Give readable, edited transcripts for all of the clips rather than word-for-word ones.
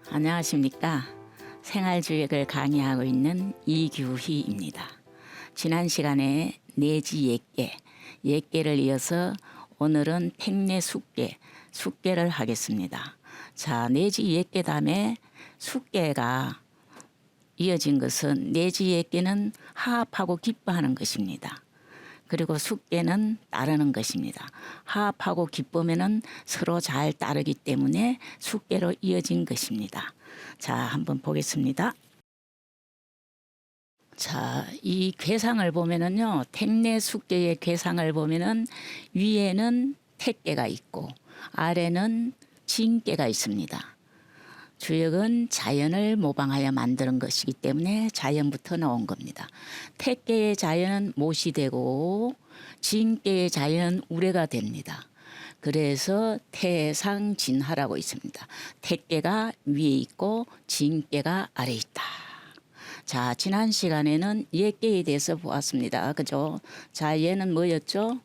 안녕하십니까. 생활주역을 강의하고 있는 이규희입니다. 지난 시간에 내지 옛개를 이어서 오늘은 택내 숙개를 하겠습니다. 자, 내지 옛개 다음에 숙개가 이어진 것은 내지 옛개는 화합하고 기뻐하는 것입니다. 그리고 숙개는 따르는 것입니다. 화합하고 기쁘면은 서로 잘 따르기 때문에 숙개로 이어진 것입니다. 자, 한번 보겠습니다. 자, 이 괴상을 보면은요, 택내 숙개의 괴상을 보면은 위에는 택개가 있고 아래는 진개가 있습니다. 주역은 자연을 모방하여 만드는 것이기 때문에 자연부터 나온 겁니다. 택개의 자연은 못이 되고 진개의 자연은 우레가 됩니다. 그래서 태상진하라고 있습니다. 택개가 위에 있고 진개가 아래에 있다. 자, 지난 시간에는 옛개에 대해서 보았습니다. 그죠? 자, 얘는 뭐였죠?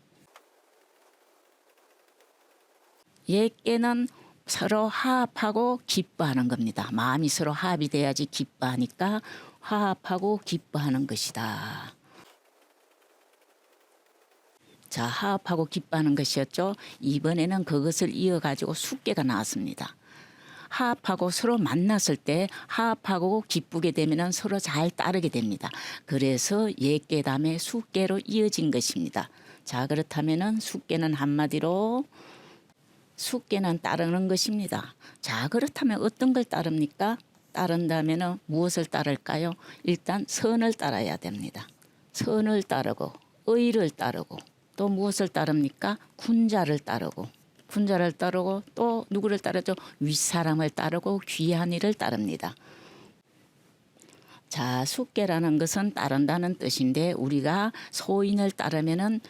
옛개는 서로 화합하고 기뻐하는 겁니다. 마음이 서로 화합이 돼야지 기뻐하니까 화합하고 기뻐하는 것이다. 자, 화합하고 기뻐하는 것이었죠. 이번에는 그것을 이어가지고 숙개가 나왔습니다. 화합하고 서로 만났을 때 화합하고 기쁘게 되면 서로 잘 따르게 됩니다. 그래서 옛개 다음에 숙개로 이어진 것입니다. 자, 그렇다면 숙개는 한마디로 숙개는 따르는 것입니다. 자, 그렇다면 어떤 걸 따릅니까? 따른다면 무엇을 따를까요? 일단 선을 따라야 됩니다. 선을 따르고 의를 따르고 또 무엇을 따릅니까? 군자를 따르고 군자를 따르고 또 누구를 따르죠? 윗사람을 따르고 귀한 이를 따릅니다. 자, 숙개라는 것은 따른다는 뜻인데 우리가 소인을 따르면은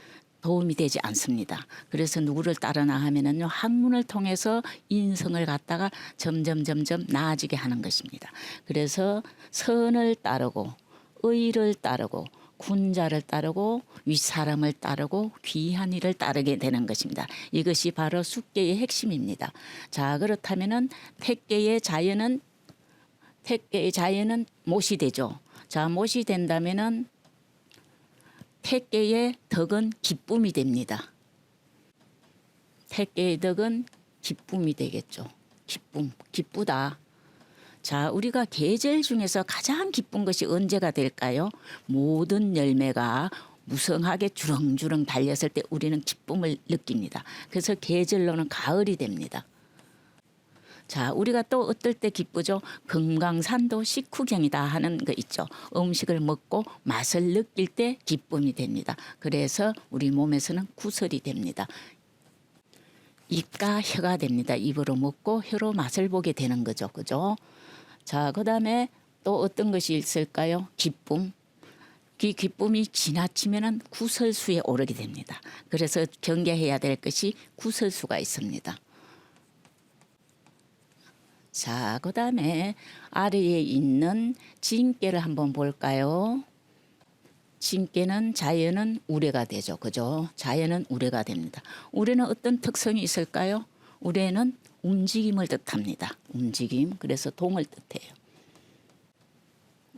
도움이 되지 않습니다. 그래서 누구를 따르나 하면은요, 학문을 통해서 인성을 갖다가 점점 나아지게 하는 것입니다. 그래서 선을 따르고 의를 따르고 군자를 따르고 윗사람을 따르고 귀한 이를 따르게 되는 것입니다. 이것이 바로 숙개의 핵심입니다. 자, 그렇다면은 택개의 자연은 못이 되죠. 자, 못이 된다면은 택개의 덕은 기쁨이 됩니다. 택개의 덕은 기쁨이 되겠죠. 기쁘다. 자, 우리가 계절 중에서 가장 기쁜 것이 언제가 될까요? 모든 열매가 무성하게 주렁주렁 달렸을 때 우리는 기쁨을 느낍니다. 그래서 계절로는 가을이 됩니다. 자, 우리가 또 어떨 때 기쁘죠? 금강산도 식후경이다 하는 거 있죠. 음식을 먹고 맛을 느낄 때 기쁨이 됩니다. 그래서 우리 몸에서는 구설이 됩니다. 입과 혀가 됩니다. 입으로 먹고 혀로 맛을 보게 되는 거죠. 그죠? 자, 그 다음에 또 어떤 것이 있을까요? 기쁨. 그 기쁨이 지나치면 구설수에 오르게 됩니다. 그래서 경계해야 될 것이 구설수가 있습니다. 자, 그 다음에 아래에 있는 진개를 한번 볼까요? 진개는 자연은 우레가 되죠. 그죠? 자연은 우레가 됩니다. 우레는 어떤 특성이 있을까요? 우레는 움직임을 뜻합니다. 움직임. 그래서 동을 뜻해요.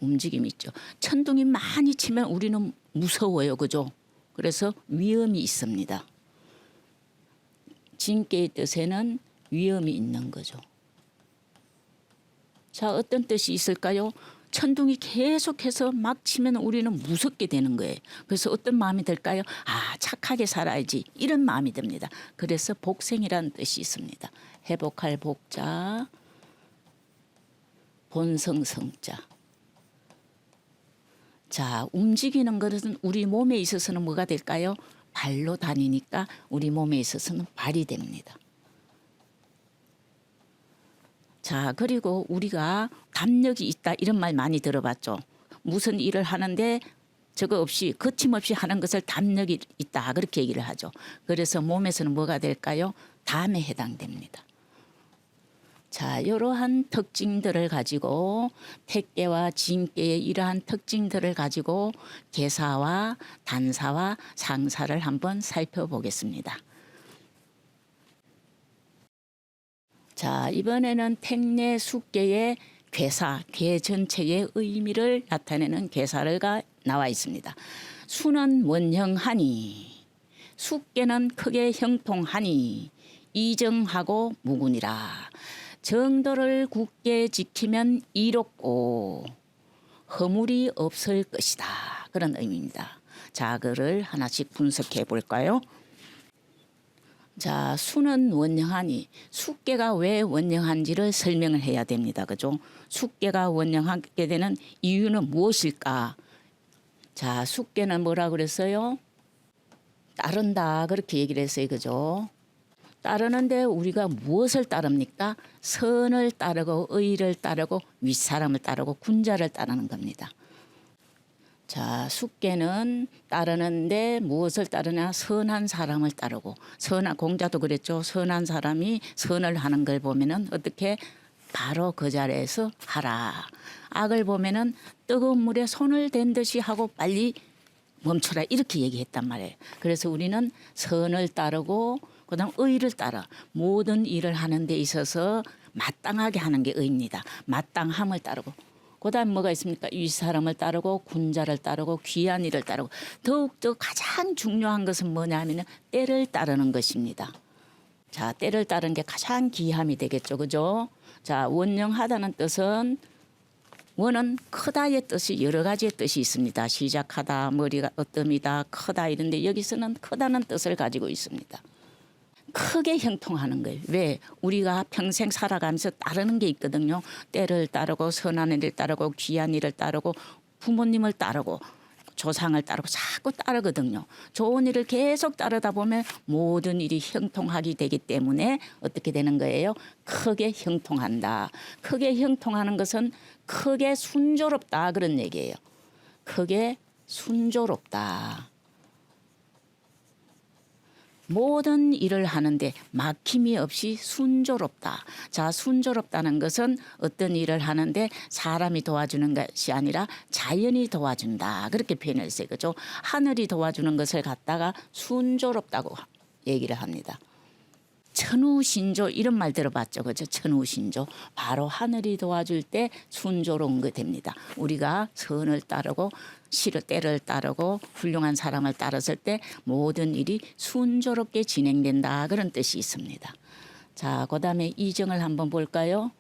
움직임이 있죠. 천둥이 많이 치면 우리는 무서워요. 그죠? 그래서 위험이 있습니다. 진개의 뜻에는 위험이 있는 거죠. 자, 어떤 뜻이 있을까요? 천둥이 계속해서 막 치면 우리는 무섭게 되는 거예요. 그래서 어떤 마음이 들까요? 아, 착하게 살아야지. 이런 마음이 듭니다. 그래서 복생이라는 뜻이 있습니다. 회복할 복자, 본성성자. 자, 움직이는 것은 우리 몸에 있어서는 뭐가 될까요? 발로 다니니까 우리 몸에 있어서는 발이 됩니다. 자, 그리고 우리가 담력이 있다 이런 말 많이 들어봤죠. 무슨 일을 하는데 저거 없이 거침없이 하는 것을 담력이 있다 그렇게 얘기를 하죠. 그래서 몸에서는 뭐가 될까요? 담에 해당됩니다. 자, 이러한 특징들을 가지고 택개와 진개의 이러한 특징들을 가지고 개사와 단사와 상사를 한번 살펴보겠습니다. 자, 이번에는 택내 숙계의 괴사, 괴 전체의 의미를 나타내는 괴사가 나와 있습니다. 수는 원형하니, 숙계는 크게 형통하니, 이정하고 무군이라. 정도를 굳게 지키면 이롭고 허물이 없을 것이다. 그런 의미입니다. 자, 그를 하나씩 분석해 볼까요? 자, 수는 원형하니, 숙계가 왜 원형한지를 설명을 해야 됩니다. 그죠? 숙계가 원형하게 되는 이유는 무엇일까? 자, 숙계는 뭐라 그랬어요? 따른다. 그렇게 얘기를 했어요. 그죠? 따르는데 우리가 무엇을 따릅니까? 선을 따르고 의를 따르고 윗사람을 따르고 군자를 따르는 겁니다. 자, 숙계는 따르는데 무엇을 따르냐? 선한 사람을 따르고, 선한 공자도 그랬죠. 선한 사람이 선을 하는 걸 보면은 어떻게 바로 그 자리에서 하라. 악을 보면은 뜨거운 물에 손을 댄 듯이 하고 빨리 멈춰라, 이렇게 얘기했단 말이에요. 그래서 우리는 선을 따르고 그다음 의를 따라 모든 일을 하는 데 있어서 마땅하게 하는 게 의입니다. 마땅함을 따르고 그다음 뭐가 있습니까? 윗사람을 따르고 군자를 따르고 귀한 일을 따르고 더욱더 가장 중요한 것은 뭐냐면은 때를 따르는 것입니다. 자, 때를 따르는 게 가장 귀함이 되겠죠. 그죠? 자, 원령하다는 뜻은 원은 크다의 뜻이 여러 가지의 뜻이 있습니다. 시작하다, 머리가 어뜸이다, 크다 이런데 여기서는 크다는 뜻을 가지고 있습니다. 크게 형통하는 거예요. 왜? 우리가 평생 살아가면서 따르는 게 있거든요. 때를 따르고 선한 일을 따르고 귀한 일을 따르고 부모님을 따르고 조상을 따르고 자꾸 따르거든요. 좋은 일을 계속 따르다 보면 모든 일이 형통하게 되기 때문에 어떻게 되는 거예요? 크게 형통한다. 크게 형통하는 것은 크게 순조롭다 그런 얘기예요. 크게 순조롭다. 모든 일을 하는데 막힘이 없이 순조롭다. 자, 순조롭다는 것은 어떤 일을 하는데 사람이 도와주는 것이 아니라 자연이 도와준다. 그렇게 표현했어요. 그죠? 하늘이 도와주는 것을 갖다가 순조롭다고 얘기를 합니다. 천우신조 이런 말 들어봤죠. 그죠? 천우신조. 바로 하늘이 도와줄 때 순조로운 게 됩니다. 우리가 선을 따르고 때를 따르고 훌륭한 사람을 따랐을 때 모든 일이 순조롭게 진행된다. 그런 뜻이 있습니다. 자, 그다음에 이정을 한번 볼까요?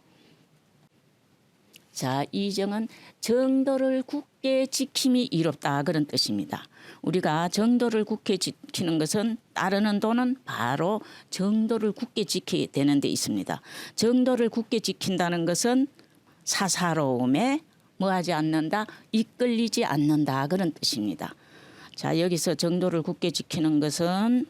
자, 이정은 정도를 굳게 지킴이 이롭다 그런 뜻입니다. 우리가 정도를 굳게 지키는 것은 따르는 도는 바로 정도를 굳게 지키게 되는 데 있습니다. 정도를 굳게 지킨다는 것은 사사로움에 뭐하지 않는다? 이끌리지 않는다 그런 뜻입니다. 자, 여기서 정도를 굳게 지키는 것은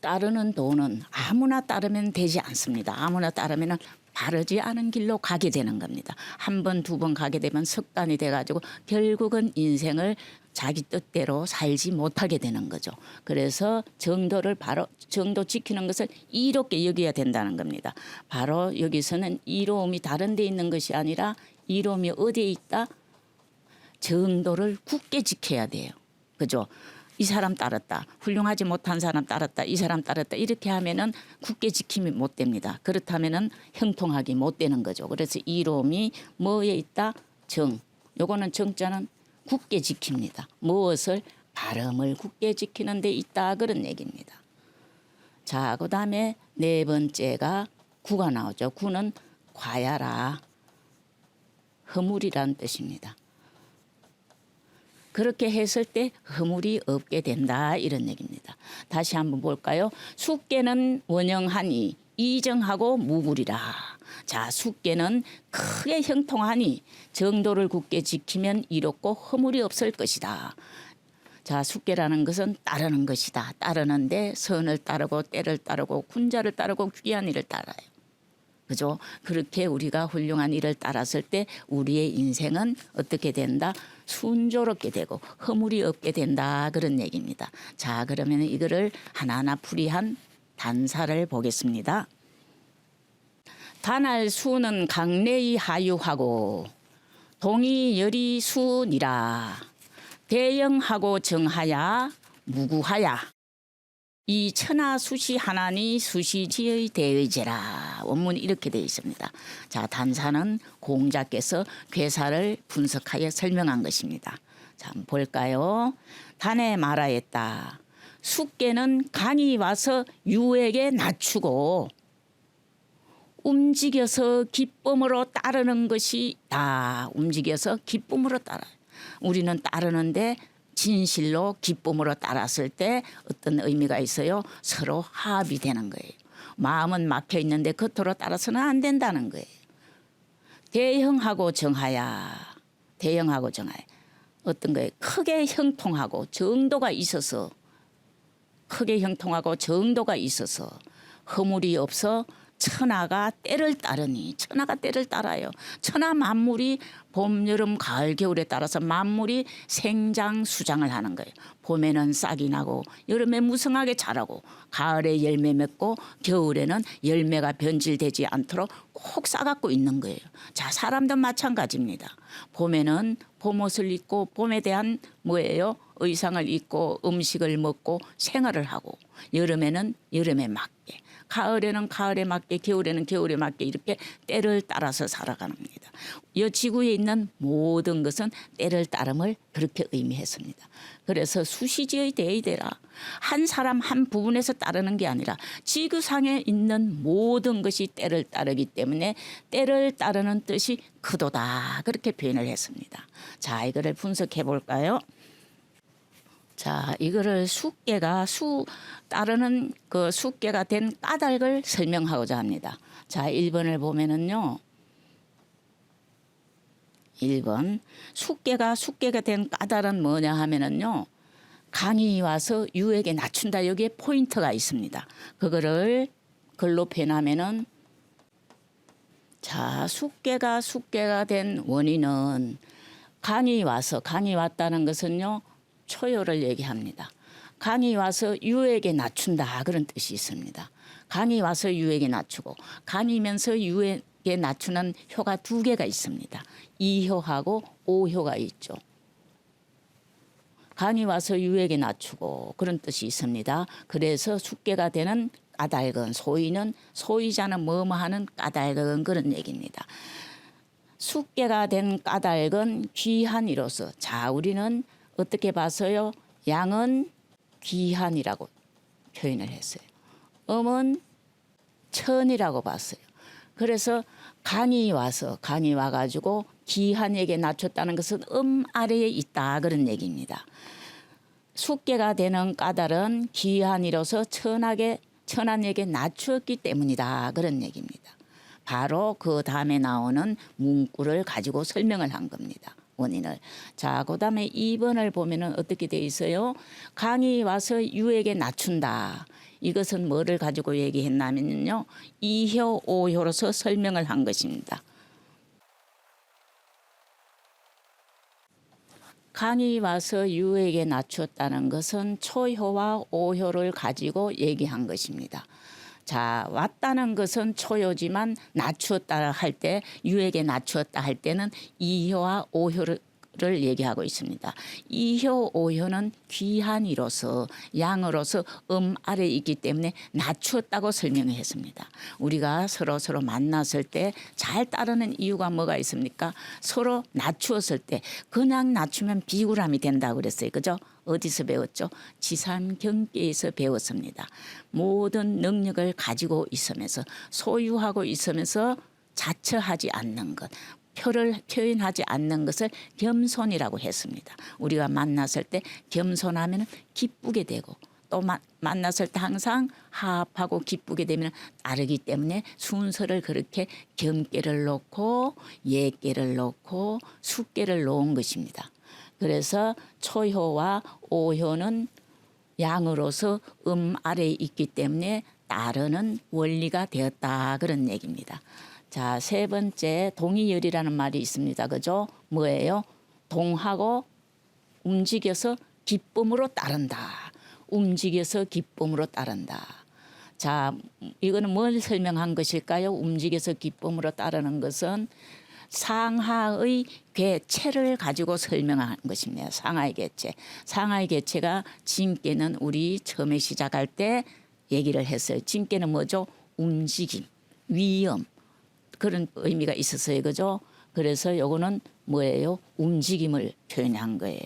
따르는 도는 아무나 따르면 되지 않습니다. 아무나 따르면 바르지 않은 길로 가게 되는 겁니다. 한 번, 두 번 가게 되면 습관이 돼가지고 결국은 인생을 자기 뜻대로 살지 못하게 되는 거죠. 그래서 정도를 바로 정도 지키는 것을 이롭게 여겨야 된다는 겁니다. 바로 여기서는 이로움이 다른 데 있는 것이 아니라 이로움이 어디에 있다? 정도를 굳게 지켜야 돼요. 그죠? 이 사람 따랐다. 훌륭하지 못한 사람 따랐다. 이 사람 따랐다. 이렇게 하면은 굳게 지킴이 못 됩니다. 그렇다면은 형통하기 못 되는 거죠. 그래서 이로움이 뭐에 있다? 정. 요거는 정자는 굳게 지킵니다. 무엇을? 발음을 굳게 지키는 데 있다. 그런 얘기입니다. 자, 그다음에 네 번째가 구가 나오죠. 구는 과야라. 허물이라는 뜻입니다. 그렇게 했을 때 허물이 없게 된다 이런 얘기입니다. 다시 한번 볼까요? 숙계는 원형하니 이정하고 무구리라. 자, 숙계는 크게 형통하니 정도를 굳게 지키면 이롭고 허물이 없을 것이다. 자, 숙계라는 것은 따르는 것이다. 따르는데 선을 따르고 때를 따르고 군자를 따르고 귀한 일을 따라요. 그죠? 그렇게 우리가 훌륭한 일을 따랐을 때 우리의 인생은 어떻게 된다? 순조롭게 되고 허물이 없게 된다. 그런 얘기입니다. 자, 그러면 이거를 하나하나 풀이한 단사를 보겠습니다. 단할 수는 강내이 하유하고 동이 열이 수니라. 대영하고 정하야 무구하야. 이 천하 수시 하나니 수시지의 대의제라. 원문이 이렇게 되어 있습니다. 자, 단사는 공자께서 괴사를 분석하여 설명한 것입니다. 자, 한번 볼까요? 단에 말하였다. 숙계는 간이 와서 유에게 낮추고 움직여서 기쁨으로 따르는 것이다. 움직여서 기쁨으로 따라. 우리는 따르는데 진실로 기쁨으로 따랐을 때 어떤 의미가 있어요? 서로 화합이 되는 거예요. 마음은 막혀 있는데 겉으로 따라서는 안 된다는 거예요. 대형하고 정하야. 대형하고 정하야. 어떤 거예요? 크게 형통하고 정도가 있어서 크게 형통하고 정도가 있어서 허물이 없어 천하가 때를 따르니 천하가 때를 따라요. 천하 만물이 봄, 여름, 가을, 겨울에 따라서 만물이 생장수장을 하는 거예요. 봄에는 싹이 나고 여름에 무성하게 자라고 가을에 열매 맺고 겨울에는 열매가 변질되지 않도록 꼭 싸갖고 있는 거예요. 자, 사람도 마찬가지입니다. 봄에는 봄옷을 입고 봄에 대한 뭐예요? 의상을 입고 음식을 먹고 생활을 하고 여름에는 여름에 맞게 가을에는 가을에 맞게 겨울에는 겨울에 맞게 이렇게 때를 따라서 살아갑니다. 이 지구에 있는 모든 것은 때를 따름을 그렇게 의미했습니다. 그래서 수시지의 대의대라. 한 사람 한 부분에서 따르는 게 아니라 지구상에 있는 모든 것이 때를 따르기 때문에 때를 따르는 뜻이 크도다. 그렇게 표현을 했습니다. 자, 이거를 분석해 볼까요? 자, 이거를 숙계가 따르는 그 숙계가 된 까닭을 설명하고자 합니다. 자, 1번을 보면은요. 1번 숙계가 된 까닭은 뭐냐 하면은요. 강이 와서 유에게 낮춘다. 여기에 포인트가 있습니다. 그거를 글로 표현하면은 자, 숙계가 된 원인은 강이 왔다는 것은요. 초요를 얘기합니다. 강이 와서 유에게 낮춘다. 그런 뜻이 있습니다. 강이 와서 유에게 낮추고 강이면서 유에게 낮추는 효가 두 개가 있습니다. 이효하고 오효가 있죠. 강이 와서 유에게 낮추고 그런 뜻이 있습니다. 그래서 숙계가 되는 까닭은 소유자는 뭐뭐 하는 까닭은 그런 얘기입니다. 숙계가 된 까닭은 귀한이로서 자, 우리는 어떻게 봐서요? 양은 귀한이라고 표현을 했어요. 음은 천이라고 봤어요. 그래서 강이 와가지고 귀한에게 낮췄다는 것은 아래에 있다. 그런 얘기입니다. 숙계가 되는 까닭은 귀한이로서 천한에게 낮추었기 때문이다. 그런 얘기입니다. 바로 그 다음에 나오는 문구를 가지고 설명을 한 겁니다. 원인을. 자, 그 다음에 2번을 보면은 어떻게 돼 있어요? 강이 와서 유에게 낮춘다. 이것은 뭐를 가지고 얘기했냐면요. 이효, 오효로서 설명을 한 것입니다. 강이 와서 유에게 낮추었다는 것은 초효와 오효를 가지고 얘기한 것입니다. 자, 왔다는 것은 초효지만 낮추었다 할 때 유에게 낮추었다 할 때는 이효와 오효를 얘기하고 있습니다. 이효, 오효는 귀한이로서 양으로서 아래에 있기 때문에 낮추었다고 설명했습니다. 우리가 서로 만났을 때 잘 따르는 이유가 뭐가 있습니까? 서로 낮추었을 때 그냥 낮추면 비굴함이 된다고 그랬어요. 그죠? 어디서 배웠죠? 지삼경계에서 배웠습니다. 모든 능력을 가지고 있으면서 소유하고 있으면서 자처하지 않는 것. 표를 표현하지 않는 것을 겸손이라고 했습니다. 우리가 만났을 때 겸손하면 기쁘게 되고 또 만났을 때 항상 화합하고 기쁘게 되면 따르기 때문에 순서를 그렇게 경계를 놓고 예계를 놓고 숙계를 놓은 것입니다. 그래서 초효와 오효는 양으로서 아래에 있기 때문에 따르는 원리가 되었다. 그런 얘기입니다. 자, 세 번째 동의열이라는 말이 있습니다. 그죠? 뭐예요? 동하고 움직여서 기쁨으로 따른다. 움직여서 기쁨으로 따른다. 자, 이거는 뭘 설명한 것일까요? 움직여서 기쁨으로 따르는 것은 상하의 개체를 가지고 설명한 것입니다. 상하의 개체. 상하의 개체가 진께는 우리 처음에 시작할 때 얘기를 했어요. 진께는 뭐죠? 움직임, 위험 그런 의미가 있었어요. 그죠? 그래서 요거는 뭐예요? 움직임을 표현한 거예요.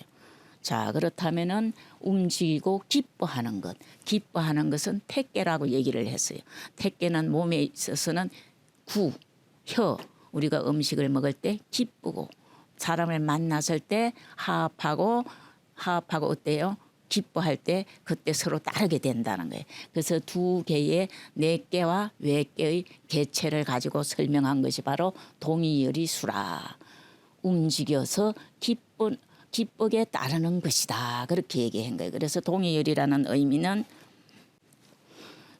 자, 그렇다면은 움직이고 기뻐하는 것. 기뻐하는 것은 택개라고 얘기를 했어요. 택개는 몸에 있어서는 구, 혀, 우리가 음식을 먹을 때 기쁘고 사람을 만났을 때 화합하고 어때요? 기뻐할 때 그때 서로 따르게 된다는 거예요. 그래서 두 개의 내개와 외개의 개체를 가지고 설명한 것이 바로 동의열이수라. 움직여서 기쁘게 따르는 것이다. 그렇게 얘기한 거예요. 그래서 동의열이라는 의미는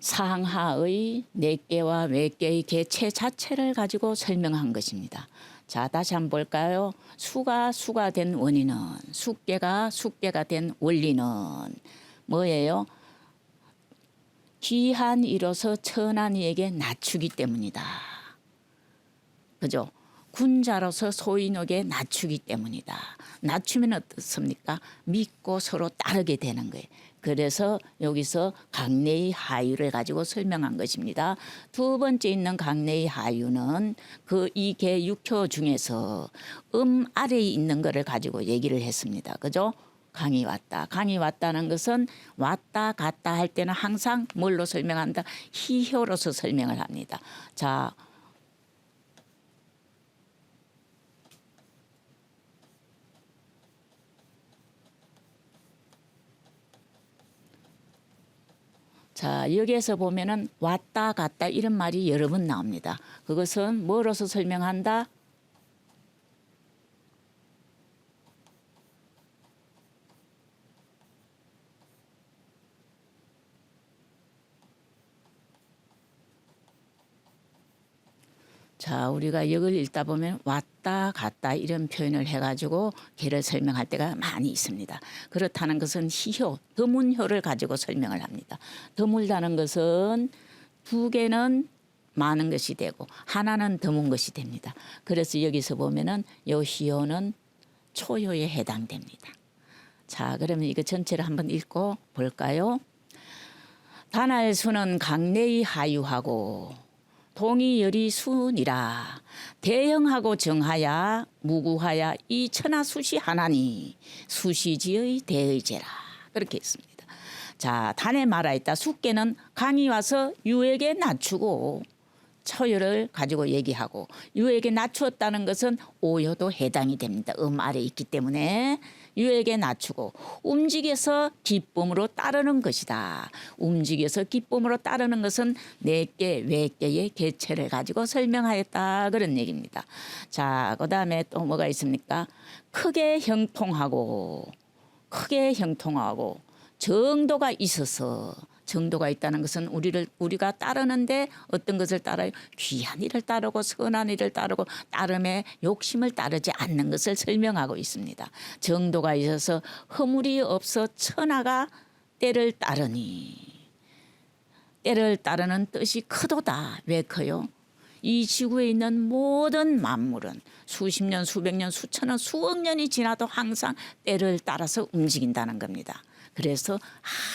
상하의 내개와 외개의 개체 자체를 가지고 설명한 것입니다. 자, 다시 한번 볼까요? 수가 된 원인은, 숙계가 된 원리는 뭐예요? 귀한 이로서 천한 이에게 낮추기 때문이다. 그죠? 군자로서 소인에게 낮추기 때문이다. 낮추면 어떻습니까? 믿고 서로 따르게 되는 거예요. 그래서 여기서 강내의 하유를 가지고 설명한 것입니다. 두 번째 있는 강내의 하유는 그 이 개 6효 중에서 아래에 있는 거를 가지고 얘기를 했습니다. 그죠? 강이 왔다. 강이 왔다는 것은 왔다 갔다 할 때는 항상 뭘로 설명한다? 희효로서 설명을 합니다. 자, 여기에서 보면은 왔다 갔다 이런 말이 여러 번 나옵니다. 그것은 뭐로서 설명한다? 자, 우리가 역을 읽다 보면 왔다 갔다 이런 표현을 해가지고 개를 설명할 때가 많이 있습니다. 그렇다는 것은 희효, 드문효를 가지고 설명을 합니다. 드물다는 것은 두 개는 많은 것이 되고 하나는 드문 것이 됩니다. 그래서 여기서 보면은 요 희효는 초효에 해당됩니다. 자, 그러면 이거 전체를 한번 읽고 볼까요? 단할수는 강내의 하유하고 동의열이 순이라 대형하고 정하야 무구하야 이 천하수시 하나니 수시지의 대의제라. 그렇게 했습니다. 자, 단에 말하였다. 숙계는 강이 와서 유에게 낮추고 처열을 가지고 얘기하고 유에게 낮추었다는 것은 오효도 해당이 됩니다. 아래 있기 때문에 유에게 낮추고 움직여서 기쁨으로 따르는 것이다. 움직여서 기쁨으로 따르는 것은 내개 외개의 개체를 가지고 설명하였다. 그런 얘기입니다. 자, 그다음에 또 뭐가 있습니까? 크게 형통하고 정도가 있어서 정도가 있다는 것은 우리가 따르는데 어떤 것을 따라요? 귀한 일을 따르고 선한 일을 따르고 따름에 욕심을 따르지 않는 것을 설명하고 있습니다. 정도가 있어서 허물이 없어 천하가 때를 따르니 때를 따르는 뜻이 크도다. 왜 커요? 이 지구에 있는 모든 만물은 수십 년, 수백 년, 수천 년, 수억 년이 지나도 항상 때를 따라서 움직인다는 겁니다. 그래서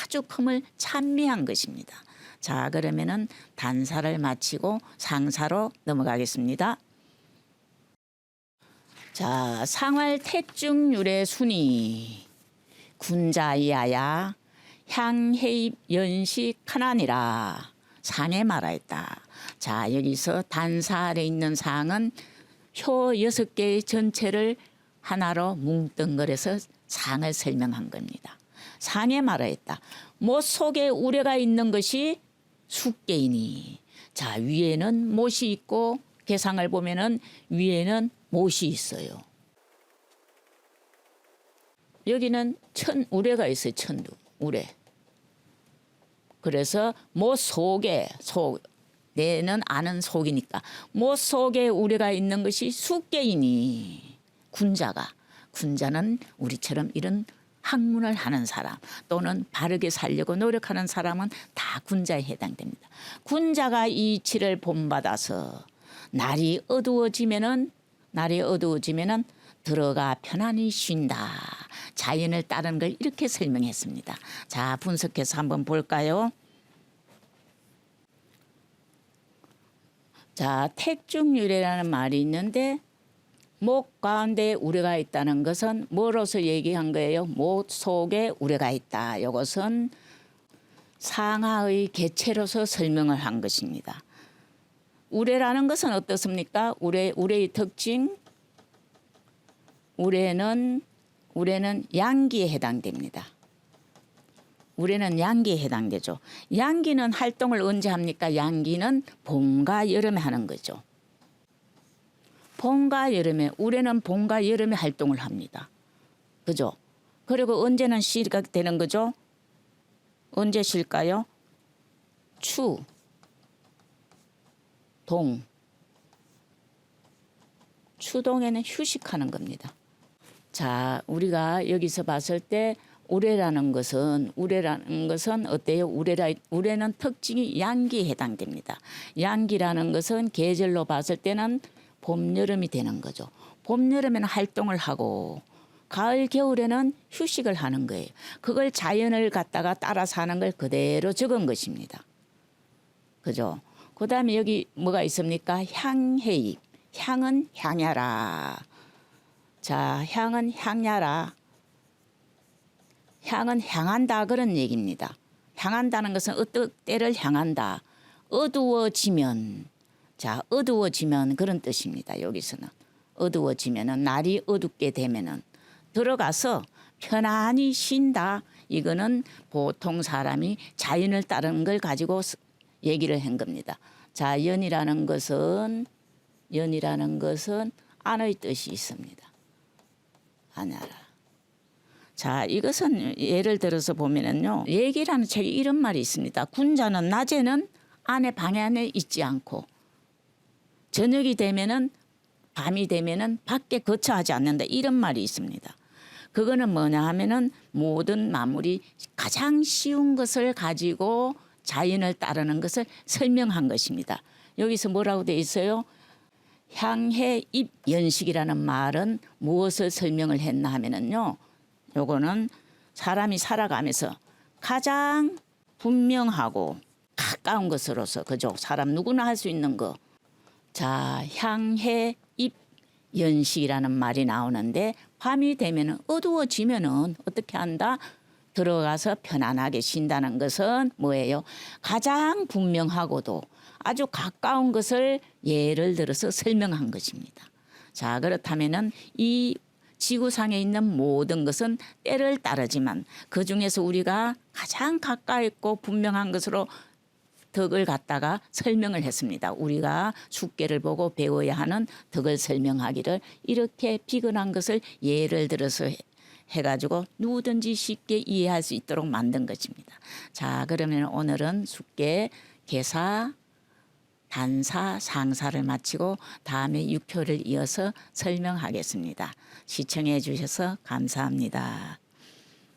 아주 큼을 찬미한 것입니다. 자, 그러면은 단사를 마치고 상사로 넘어가겠습니다. 자, 상활 택중률의 순위 군자이하야 향해입 연식 하나니라 상에 말하였다. 자, 여기서 단사 아래 있는 상은 효 6개의 전체를 하나로 뭉뚱그려서 상을 설명한 겁니다. 상에 말하였다. 못 속에 우레가 있는 것이 숙계이니. 자, 위에는 못이 있고 개상을 보면은 위에는 못이 있어요. 여기는 우레가 있어요. 천두 우레. 그래서 못 속에 내는 아는 속이니까 못 속에 우레가 있는 것이 숙계이니. 군자는 우리처럼 이런 학문을 하는 사람 또는 바르게 살려고 노력하는 사람은 다 군자에 해당됩니다. 군자가 이치를 본받아서 날이 어두워지면은 날이 어두워지면은 들어가 편안히 쉰다. 자연을 따르는 걸 이렇게 설명했습니다. 자, 분석해서 한번 볼까요? 자, 택중유래라는 말이 있는데 목 가운데 우레가 있다는 것은 뭐로서 얘기한 거예요? 목 속에 우레가 있다. 이것은 상하의 개체로서 설명을 한 것입니다. 우레라는 것은 어떻습니까? 우레의 특징, 우레는 양기에 해당됩니다. 우레는 양기에 해당되죠. 양기는 활동을 언제 합니까? 양기는 봄과 여름에 하는 거죠. 봄과 여름에, 우레는 봄과 여름에 활동을 합니다. 그죠? 그리고 언제는 시가 되는 거죠? 언제 쉴까요? 추, 동. 추동에는 휴식하는 겁니다. 자, 우리가 여기서 봤을 때 우레라는 것은 어때요? 우레는 특징이 양기에 해당됩니다. 양기라는 것은 계절로 봤을 때는 봄, 여름이 되는 거죠. 봄, 여름에는 활동을 하고 가을, 겨울에는 휴식을 하는 거예요. 그걸 자연을 갖다가 따라 사는 걸 그대로 적은 것입니다. 그죠? 그 다음에 여기 뭐가 있습니까? 향해입. 향은 향야라. 자, 향은 향야라. 향은 향한다 그런 얘기입니다. 향한다는 것은 어떤 때를 향한다. 어두워지면, 자, 어두워지면 그런 뜻입니다. 여기서는 어두워지면은, 날이 어둡게 되면은 들어가서 편안히 쉰다. 이거는 보통 사람이 자연을 따르는 걸 가지고 얘기를 한 겁니다. 자, 연이라는 것은 안의 뜻이 있습니다. 안야라. 자, 이것은 예를 들어서 보면은요, 얘기라는 책에 이런 말이 있습니다. 군자는 낮에는 안에 방 안에 있지 않고 저녁이 되면은, 밤이 되면은 밖에 거처하지 않는다. 이런 말이 있습니다. 그거는 뭐냐 하면은 모든 만물이 가장 쉬운 것을 가지고 자연을 따르는 것을 설명한 것입니다. 여기서 뭐라고 돼 있어요? 향해 입 연식이라는 말은 무엇을 설명을 했나 하면은요, 요거는 사람이 살아가면서 가장 분명하고 가까운 것으로서, 그죠? 사람 누구나 할 수 있는 거. 자, 향해 입 연식이라는 말이 나오는데 밤이 되면 어두워지면은 어떻게 한다? 들어가서 편안하게 쉰다는 것은 뭐예요? 가장 분명하고도 아주 가까운 것을 예를 들어서 설명한 것입니다. 자, 그렇다면은 이 지구상에 있는 모든 것은 때를 따르지만 그중에서 우리가 가장 가까이 있고 분명한 것으로 덕을 갖다가 설명을 했습니다. 우리가 숙계를 보고 배워야 하는 덕을 설명하기를 이렇게 비근한 것을 예를 들어서 해가지고 누구든지 쉽게 이해할 수 있도록 만든 것입니다. 자, 그러면 오늘은 숙계, 계사, 단사, 상사를 마치고 다음에 6표를 이어서 설명하겠습니다. 시청해 주셔서 감사합니다.